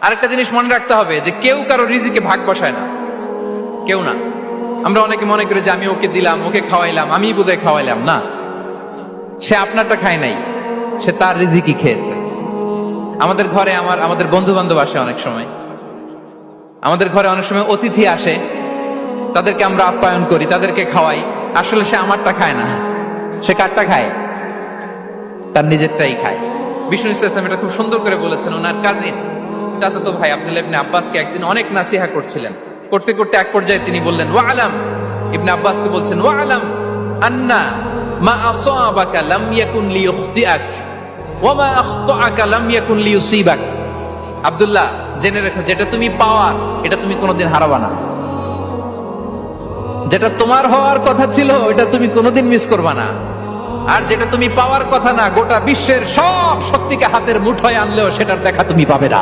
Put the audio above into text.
আরেকটা জিনিস মনে রাখতে হবে যে কেউ কারো রিজিকে ভাগ বসায় না, কেউ না। আমরা অনেকে মনে করি যে আমি ওকে দিলাম, ওকে খাওয়াইলাম, আমি বোধহয় খাওয়াইলাম। না, সে আপনারটা খায় নাই, সে তার রিজিকই খেয়েছে। আমাদের ঘরে আমাদের বন্ধু বান্ধব আসে অনেক সময়, আমাদের ঘরে অনেক সময় অতিথি আসে, তাদেরকে আমরা আপ্যায়ন করি, তাদেরকে খাওয়াই। আসলে সে আমারটা খায় না, সে কারটা খায়? তার নিজেরটাই খায়। বিষ্ণু ইসলাম এটা খুব সুন্দর করে বলেছেন। ওনার কাজিন চাচাতো ভাই আব্দুল্লাহ ইবনে আব্বাসকে একদিন অনেক নাসিহা করছিলেন। করতে করতে এক পর্যায়ে তিনি বললেন, ওয়া আলাম, ইবনে আব্বাসকে বলছেন, ওয়া আলাম আন্না মা আসাবাকা লাম ইয়াকুন লিইখতিআক ওয়া মা আখতাআকা লাম ইয়াকুন লিইউসিবাক। আব্দুল্লাহ, জেনে রেখো, যেটা তুমি পাওয়ার এটা তুমি কোনোদিন হারাবা না। যেটা তোমার হওয়ার কথা ছিল ওটা তুমি কোনোদিন মিস করবা না। আর যেটা তুমি পাওয়ার কথা না, গোটা বিশ্বের সব শক্তিকে হাতের মুঠোয় আনলেও সেটার দেখা তুমি পাবে না।